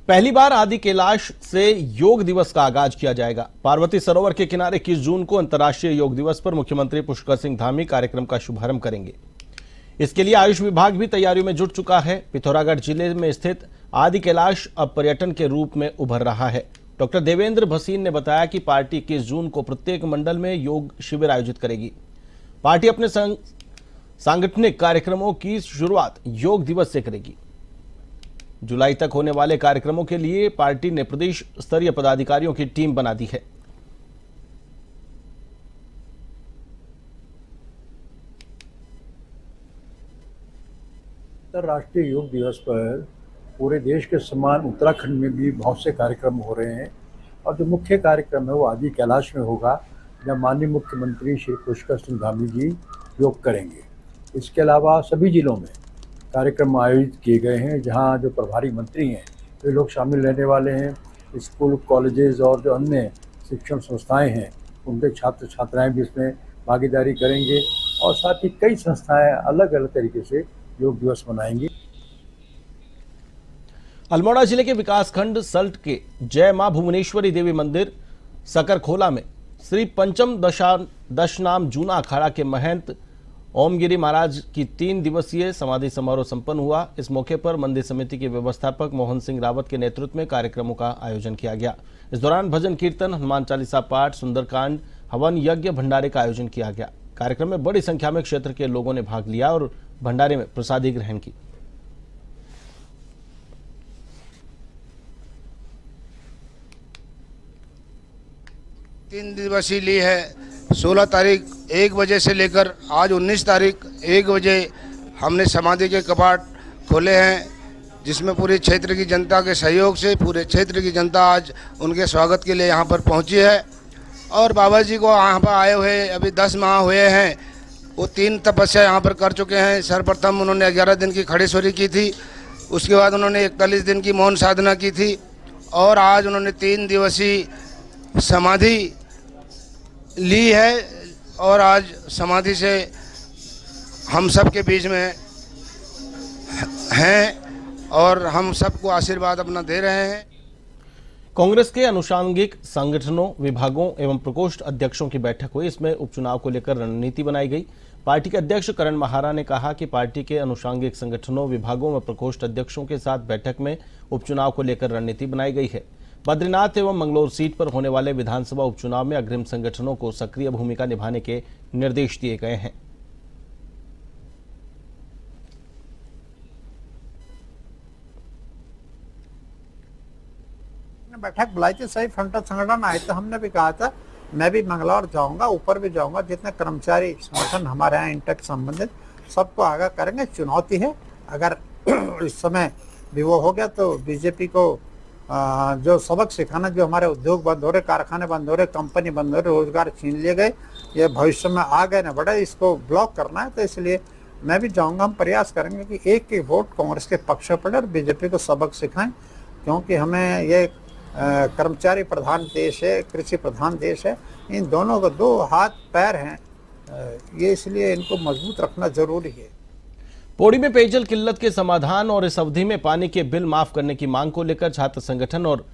पहली बार आदि कैलाश से योग दिवस का आगाज किया जाएगा। पार्वती सरोवर के किनारे 21 जून को अंतर्राष्ट्रीय योग दिवस पर मुख्यमंत्री पुष्कर सिंह धामी कार्यक्रम का शुभारंभ करेंगे। इसके लिए आयुष विभाग भी तैयारियों में जुट चुका है। पिथौरागढ़ जिले में स्थित आदि कैलाश अब पर्यटन के रूप में उभर रहा है। डॉक्टर देवेंद्र भसीन ने बताया कि पार्टी 21 जून को प्रत्येक मंडल में योग शिविर आयोजित करेगी। पार्टी अपने सांगठनिक कार्यक्रमों की शुरुआत योग दिवस से करेगी। जुलाई तक होने वाले कार्यक्रमों के लिए पार्टी ने प्रदेश स्तरीय पदाधिकारियों की टीम बना दी है। अंतर्राष्ट्रीय योग दिवस पर पूरे देश के समान उत्तराखंड में भी बहुत से कार्यक्रम हो रहे हैं और जो मुख्य कार्यक्रम है वो आदि कैलाश में होगा, जहाँ माननीय मुख्यमंत्री श्री पुष्कर सिंह धामी जी योग करेंगे। इसके अलावा सभी जिलों में कार्यक्रम आयोजित किए गए हैं, जहां जो प्रभारी मंत्री हैं वे लोग शामिल रहने वाले हैं। स्कूल, कॉलेजेस और जो अन्य शिक्षण संस्थाएं हैं उनके छात्र छात्राएं भी इसमें भागीदारी करेंगे और साथ ही कई संस्थाएं अलग अलग तरीके से योग दिवस मनाएंगी। अल्मोड़ा जिले के विकासखंड सल्ट के जय मां भुवनेश्वरी देवी मंदिर सकरखोला में श्री पंचम दशनाम जूना अखाड़ा के महंत ओमगिरी महाराज की 3 दिवसीय समाधि समारोह संपन्न हुआ। इस मौके पर मंदिर समिति के व्यवस्थापक मोहन सिंह रावत के नेतृत्व में कार्यक्रमों का आयोजन किया गया। इस दौरान भजन कीर्तन, हनुमान चालीसा पाठ, सुंदरकांड, हवन यज्ञ, भंडारे का आयोजन किया गया। कार्यक्रम में बड़ी संख्या में क्षेत्र के लोगों ने भाग लिया और भंडारे में प्रसादी ग्रहण की। तीन दिवसीय ली है। 16 तारीख 1 बजे से लेकर आज 19 तारीख 1 बजे हमने समाधि के कपाट खोले हैं, जिसमें पूरे क्षेत्र की जनता के सहयोग से पूरे क्षेत्र की जनता आज उनके स्वागत के लिए यहाँ पर पहुँची है। और बाबा जी को यहाँ पर आए हुए अभी 10 माह हुए हैं। वो 3 तपस्या यहाँ पर कर चुके हैं। सर्वप्रथम उन्होंने 11 दिन की खड़ेश्वरी की थी, उसके बाद उन्होंने 41 दिन की मौन साधना की थी और आज उन्होंने 3 दिवसीय समाधि ली है। और आज समाधि से हम सब के बीच में हैं और हम सबको आशीर्वाद अपना दे रहे हैं। कांग्रेस के अनुषांगिक संगठनों, विभागों एवं प्रकोष्ठ अध्यक्षों की बैठक हुई। इसमें उपचुनाव को लेकर रणनीति बनाई गई। पार्टी के अध्यक्ष करण महारा ने कहा कि पार्टी के अनुषांगिक संगठनों, विभागों व प्रकोष्ठ अध्यक्षों के साथ बैठक में उपचुनाव को लेकर रणनीति बनाई गई है। बद्रीनाथ एवं मंगलौर सीट पर होने वाले विधानसभा उपचुनाव में अग्रिम संगठनों को सक्रिय भूमिका निभाने के निर्देश दिए गए हैं। बैठक बुलाई थी, सही फ्रंटल संगठन आए तो हमने भी कहा था मैं भी मंगलौर जाऊंगा, ऊपर भी जाऊंगा। जितने कर्मचारी संगठन हमारे यहाँ इंटेक संबंधित सबको आगाह करेंगे। चुनौती है, अगर इस समय भी वो हो गया तो बीजेपी को जो सबक सिखाना, जो हमारे उद्योग बंद हो रहे, कारखाने बंद हो रहे, कंपनी बंद हो रहे, रोजगार छीन लिए गए, ये भविष्य में आ गए ना बड़े, इसको ब्लॉक करना है। तो इसलिए मैं भी जाऊंगा। हम प्रयास करेंगे कि एक एक वोट कांग्रेस के पक्ष में पड़े और बीजेपी को सबक सिखाएं, क्योंकि हमें ये कर्मचारी प्रधान देश है, कृषि प्रधान देश है। इन दोनों को 2 हाथ पैर हैं, ये इसलिए इनको मजबूत रखना जरूरी है। पौड़ी में पेयजल किल्लत के समाधान और इस अवधि में पानी के बिल माफ करने की मांग को लेकर छात्र संगठन और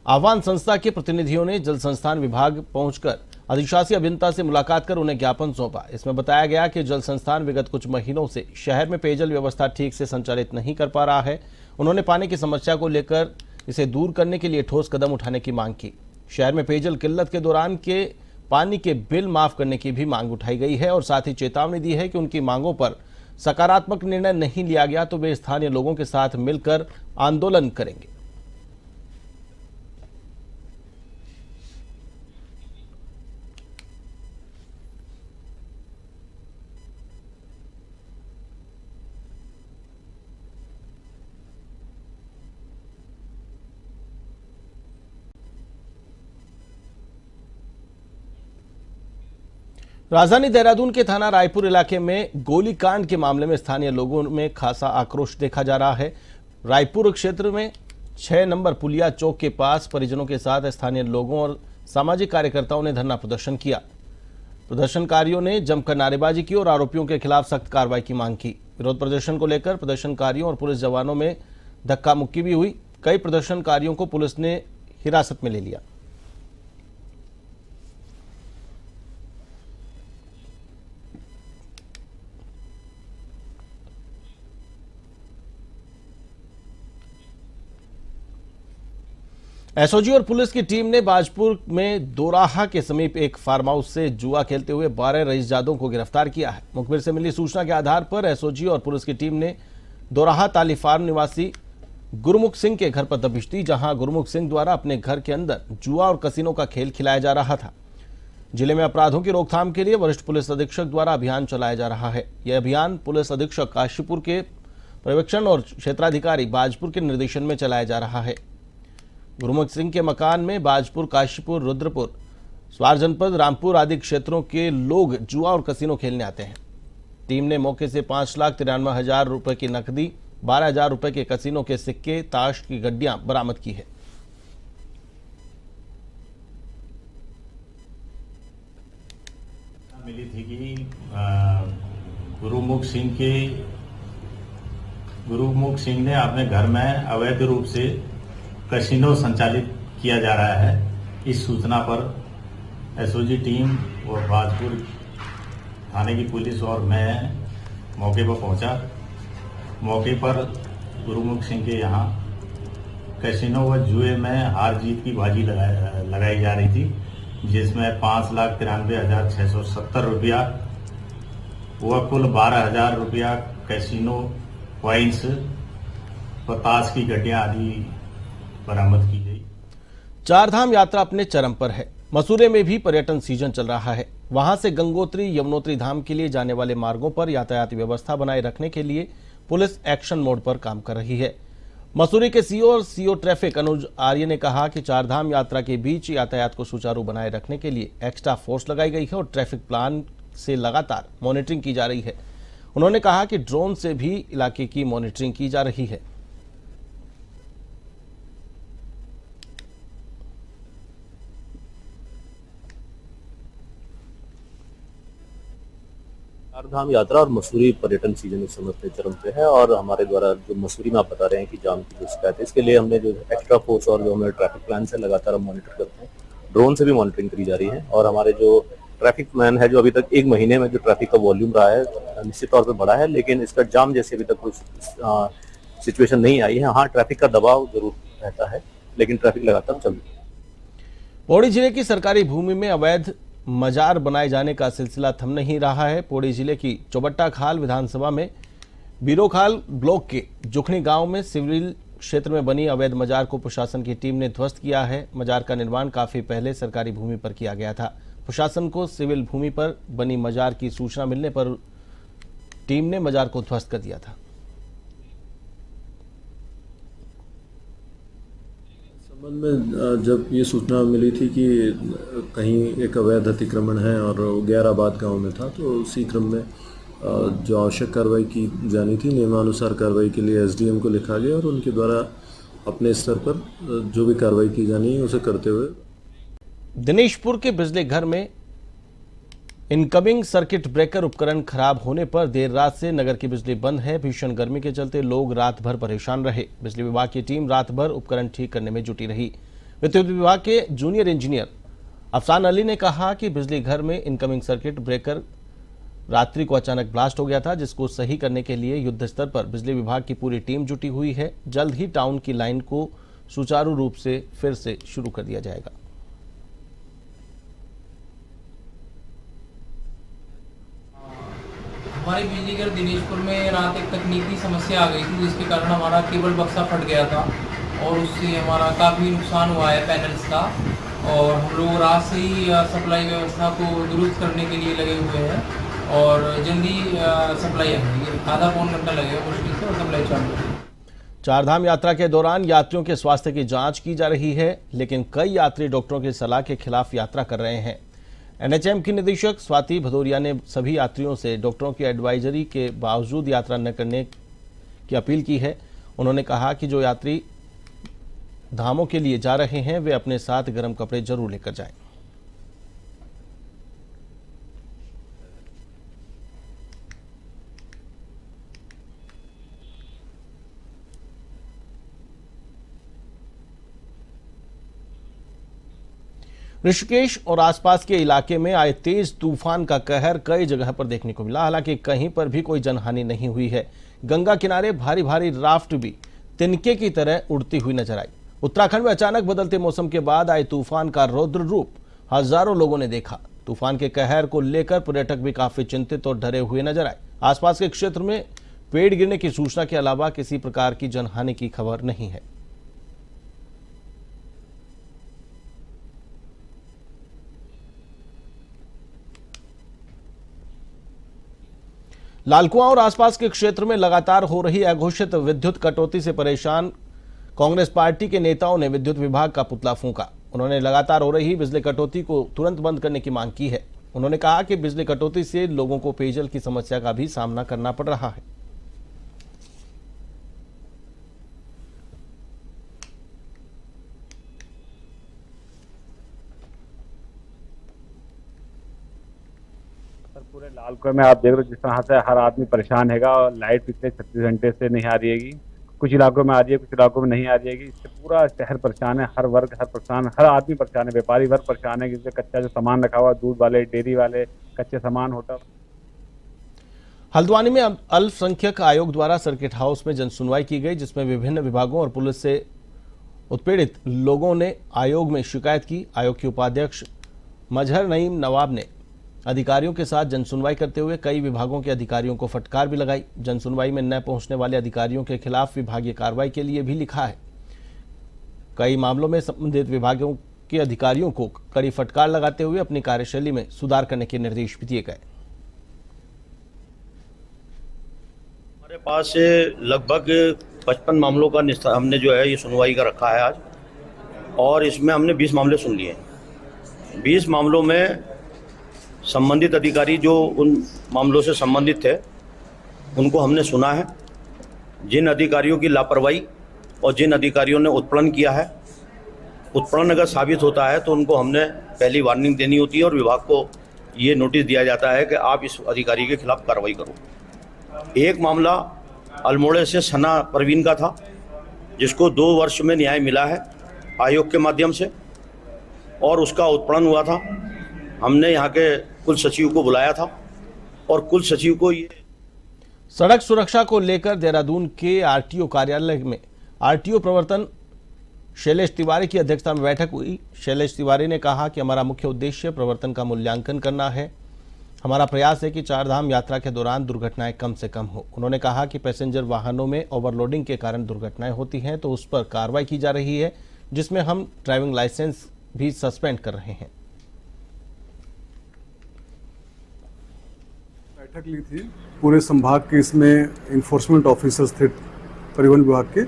आह्वान संस्था के प्रतिनिधियों ने जल संस्थान विभाग पहुंचकर अधिशासी अभियंता से मुलाकात कर उन्हें ज्ञापन सौंपा। इसमें बताया गया कि जल संस्थान विगत कुछ महीनों से शहर में पेयजल व्यवस्था ठीक से संचालित नहीं कर पा रहा है। उन्होंने पानी की समस्या को लेकर इसे दूर करने के लिए ठोस कदम उठाने की मांग की। शहर में पेयजल किल्लत के दौरान के पानी के बिल माफ करने की भी मांग उठाई गई है और साथ ही चेतावनी दी है कि उनकी मांगों पर सकारात्मक निर्णय नहीं लिया गया तो वे स्थानीय लोगों के साथ मिलकर आंदोलन करेंगे। राजधानी देहरादून के थाना रायपुर इलाके में गोलीकांड के मामले में स्थानीय लोगों में खासा आक्रोश देखा जा रहा है। रायपुर क्षेत्र में 6 नंबर पुलिया चौक के पास परिजनों के साथ स्थानीय लोगों और सामाजिक कार्यकर्ताओं ने धरना प्रदर्शन किया। प्रदर्शनकारियों ने जमकर नारेबाजी की और आरोपियों के खिलाफ सख्त कार्रवाई की मांग की। विरोध प्रदर्शन को लेकर प्रदर्शनकारियों और पुलिस जवानों में धक्का मुक्की भी हुई। कई प्रदर्शनकारियों को पुलिस ने हिरासत में ले लिया। एसओजी और पुलिस की टीम ने बाजपुर में दोराहा के समीप एक फार्म हाउस से जुआ खेलते हुए 12 रईसजादों को गिरफ्तार किया है। मुखबिर से मिली सूचना के आधार पर एसओजी और पुलिस की टीम ने दोराहा ताली फार्म निवासी गुरमुख सिंह के घर पर दबिश दी, जहां गुरमुख सिंह द्वारा अपने घर के अंदर जुआ और कसिनो का खेल खिलाया जा रहा था। जिले में अपराधों की रोकथाम के लिए वरिष्ठ पुलिस अधीक्षक द्वारा अभियान चलाया जा रहा है। यह अभियान पुलिस अधीक्षक काशीपुर के पर्यवेक्षण और क्षेत्राधिकारी बाजपुर के निर्देशन में चलाया जा रहा है। गुरमुख सिंह के मकान में बाजपुर, काशीपुर, रुद्रपुर, स्वार जनपद, रामपुर आदि क्षेत्रों के लोग जुआ और कसिनो खेलने आते हैं। टीम ने मौके से 5,93,000 रुपए की नकदी, 12,000 रुपए के कसिनो के सिक्के, ताश की गड्डियां बरामद की है। मिली थी कि गुरमुख सिंह ने अपने घर में अवैध रूप से कसिनो संचालित किया जा रहा है। इस सूचना पर एसओजी टीम और बाजपुर थाने की पुलिस और मैं मौके पर पहुंचा। मौके पर गुरमुख सिंह के यहाँ कैसीनो व जुए में हार जीत की बाजी लगाई जा रही थी, जिसमें 5,93,670 रुपया व कुल 12,000 रुपया कैसीनो क्वाइंस व ताश की गड्डियां आदि बरामद की गई। चारधाम यात्रा अपने चरम पर है। मसूरे में भी पर्यटन सीजन चल रहा है। वहां से गंगोत्री, यमुनोत्री धाम के लिए जाने वाले मार्गों पर यातायात व्यवस्था बनाए रखने के लिए पुलिस एक्शन मोड पर काम कर रही है। मसूरी के सीओ और सीओ ट्रैफिक अनुज आर्य ने कहा कि चारधाम यात्रा के बीच यातायात को सुचारू बनाए रखने के लिए एक्स्ट्रा फोर्स लगाई गई है और ट्रैफिक प्लान से लगातार मॉनिटरिंग की जा रही है। उन्होंने कहा कि ड्रोन से भी इलाके की मॉनिटरिंग की जा रही है। चारधाम यात्रा और मसूरी पर्यटन सीजन इस समय अपने चरम पे है और हमारे द्वारा जो मसूरी में आप बता रहे हैं कि जाम की जो शिकायत है, इसके लिए हमने जो एक्स्ट्रा फोर्स और जो हमारे ट्रैफिक प्लान से लगातार हम मॉनिटर करते हैं। ड्रोन से भी मॉनिटरिंग करी जा रही है और हमारे जो ट्रैफिक मैन है, जो अभी तक एक महीने में जो ट्रैफिक का वॉल्यूम रहा है निश्चित तौर पर बढ़ा है, लेकिन इसका जाम जैसे अभी तक कुछ सिचुएशन नहीं आई है। हाँ, ट्रैफिक का दबाव जरूर रहता है, लेकिन ट्रैफिक लगातार चल रही है। पौड़ी जिले की सरकारी भूमि में अवैध मजार बनाए जाने का सिलसिला थम नहीं रहा है। पौड़ी जिले की चौबट्टा खाल विधानसभा में बीरोखाल ब्लॉक के जुखनी गांव में सिविल क्षेत्र में बनी अवैध मजार को प्रशासन की टीम ने ध्वस्त किया है। मजार का निर्माण काफी पहले सरकारी भूमि पर किया गया था। प्रशासन को सिविल भूमि पर बनी मजार की सूचना मिलने पर टीम ने मजार को ध्वस्त कर दिया था। संबंध में जब ये सूचना मिली थी कि कहीं एक अवैध अतिक्रमण है और गैराबाद गांव में था, तो उसी क्रम में जो आवश्यक कार्रवाई की जानी थी, नियमानुसार कार्रवाई के लिए एसडीएम को लिखा गया और उनके द्वारा अपने स्तर पर जो भी कार्रवाई की जानी है उसे करते हुए। दिनेशपुर के बिजली घर में इनकमिंग सर्किट ब्रेकर उपकरण खराब होने पर देर रात से नगर की बिजली बंद है। भीषण गर्मी के चलते लोग रात भर परेशान रहे। बिजली विभाग की टीम रात भर उपकरण ठीक करने में जुटी रही। विद्युत विभाग के जूनियर इंजीनियर अफसान अली ने कहा कि बिजली घर में इनकमिंग सर्किट ब्रेकर रात्रि को अचानक ब्लास्ट हो गया था, जिसको सही करने के लिए युद्ध स्तर पर बिजली विभाग की पूरी टीम जुटी हुई है। जल्द ही टाउन की लाइन को सुचारू रूप से फिर से शुरू कर दिया जाएगा। हमारे बिजली घर दिनेशपुर में रात एक तकनीकी समस्या आ गई थी, जिसके कारण हमारा केबल बक्सा फट गया था और उससे हमारा काफ़ी नुकसान हुआ है पैनल्स का। और हम लोग रात से ही सप्लाई व्यवस्था को दुरुस्त करने के लिए लगे हुए हैं और जल्दी सप्लाई आएगी। आधा पौन घंटा लगेगा मुश्किल से और सप्लाई चालू होगी। चारधाम यात्रा के दौरान यात्रियों के स्वास्थ्य की जांच की जा रही है, लेकिन कई यात्री डॉक्टरों की सलाह के खिलाफ यात्रा कर रहे हैं। एनएचएम की निदेशक स्वाति भदौरिया ने सभी यात्रियों से डॉक्टरों की एडवाइजरी के बावजूद यात्रा न करने की अपील की है। उन्होंने कहा कि जो यात्री धामों के लिए जा रहे हैं वे अपने साथ गर्म कपड़े जरूर लेकर जाएं। ऋषिकेश और आसपास के इलाके में आए तेज तूफान का कहर कई जगह पर देखने को मिला। हालांकि कहीं पर भी कोई जनहानि नहीं हुई है। गंगा किनारे भारी भारी राफ्ट भी तिनके की तरह उड़ती हुई नजर आई। उत्तराखंड में अचानक बदलते मौसम के बाद आए तूफान का रौद्र रूप हजारों लोगों ने देखा। तूफान के कहर को लेकर पर्यटक भी काफी चिंतित और डरे हुए नजर आए। आसपास के क्षेत्र में पेड़ गिरने की सूचना के अलावा किसी प्रकार की जनहानि की खबर नहीं है। लालकुआं और आसपास के क्षेत्र में लगातार हो रही अघोषित विद्युत कटौती से परेशान कांग्रेस पार्टी के नेताओं ने विद्युत विभाग का पुतला फूंका। उन्होंने लगातार हो रही बिजली कटौती को तुरंत बंद करने की मांग की है। उन्होंने कहा कि बिजली कटौती से लोगों को पेयजल की समस्या का भी सामना करना पड़ रहा है। पूरे लालकुआं में आप देख रहे हो जिस तरह से हर आदमी परेशान हैगा और लाइट पिछले 36 घंटे से नहीं आ रही हैगी। कुछ इलाकों में आ रही है, कुछ इलाकों में नहीं आ रही हैगी। इससे पूरा शहर परेशान है, हर वर्ग हर परेशान, हर आदमी परेशान है, व्यापारी वर्ग परेशान है। जिससे कच्चा जो सामान रखा हुआ, दूध वाले, डेयरी वाले, कच्चे सामान होटल। हल्द्वानी में अल्पसंख्यक आयोग द्वारा सर्किट हाउस में जनसुनवाई की गई, जिसमें विभिन्न विभागों और पुलिस से उत्पीड़ित लोगों ने आयोग में शिकायत की। आयोग के उपाध्यक्ष मजहर नईम नवाब ने अधिकारियों के साथ जनसुनवाई करते हुए कई विभागों के अधिकारियों को फटकार भी लगाई। जनसुनवाई में न पहुंचने वाले अधिकारियों के खिलाफ विभागीय कार्रवाई के लिए भी लिखा है। कई मामलों में संबंधित विभागों के अधिकारियों को कड़ी फटकार लगाते हुए अपनी कार्यशैली में सुधार करने के निर्देश भी दिए गए। हमारे पास लगभग 55 मामलों का हमने जो है ये सुनवाई का रखा है आज, और इसमें हमने 20 मामले सुन लिए। 20 मामलों में संबंधित अधिकारी जो उन मामलों से संबंधित थे उनको हमने सुना है। जिन अधिकारियों की लापरवाही और जिन अधिकारियों ने उत्पीड़न किया है, उत्पीड़न अगर साबित होता है तो उनको हमने पहली वार्निंग देनी होती है और विभाग को ये नोटिस दिया जाता है कि आप इस अधिकारी के खिलाफ कार्रवाई करो। एक मामला अल्मोड़े से सना परवीन का था, जिसको 2 वर्ष में न्याय मिला है आयोग के माध्यम से, और उसका उत्पीड़न हुआ था। हमने यहाँ के कुल सचिव को बुलाया था और कुल सचिव को ये सड़क सुरक्षा को लेकर देहरादून के आरटीओ कार्यालय में आरटीओ प्रवर्तन शैलेश तिवारी की अध्यक्षता में बैठक हुई। शैलेश तिवारी ने कहा कि हमारा मुख्य उद्देश्य प्रवर्तन का मूल्यांकन करना है। हमारा प्रयास है कि चारधाम यात्रा के दौरान दुर्घटनाएं कम से कम हो। उन्होंने कहा कि पैसेंजर वाहनों में ओवरलोडिंग के कारण दुर्घटनाएं होती हैं तो उस पर कार्रवाई की जा रही है, जिसमें हम ड्राइविंग लाइसेंस भी सस्पेंड कर रहे हैं। बैठक ली थी पूरे संभाग के, इसमें इन्फोर्समेंट ऑफिसर्स थे परिवहन विभाग के।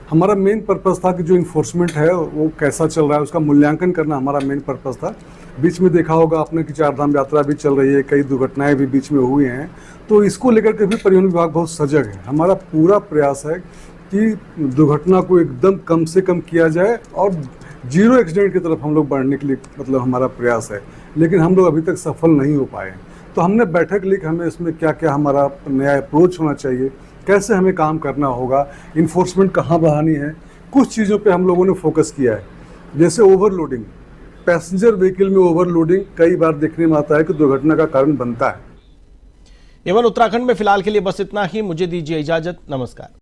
हमारा मेन पर्पस था कि जो इन्फोर्समेंट है वो कैसा चल रहा है उसका मूल्यांकन करना हमारा मेन पर्पस था। बीच में देखा होगा आपने कि चारधाम यात्रा भी चल रही है, कई दुर्घटनाएं भी बीच में हुई हैं, तो इसको लेकर के भी परिवहन विभाग बहुत सजग है। हमारा पूरा प्रयास है कि दुर्घटना को एकदम कम से कम किया जाए और 0 एक्सीडेंट की तरफ हम लोग बढ़ने के लिए मतलब हमारा प्रयास है, लेकिन हम लोग अभी तक सफल नहीं हो पाए। तो हमने बैठक ली कि हमें इसमें क्या क्या हमारा नया अप्रोच होना चाहिए, कैसे हमें काम करना होगा, इन्फोर्समेंट कहाँ बढ़ानी है। कुछ चीज़ों पे हम लोगों ने फोकस किया है, जैसे ओवरलोडिंग। पैसेंजर व्हीकल में ओवरलोडिंग कई बार देखने में आता है कि दुर्घटना का कारण बनता है। एवं उत्तराखंड में फिलहाल के लिए बस इतना ही। मुझे दीजिए इजाजत। नमस्कार।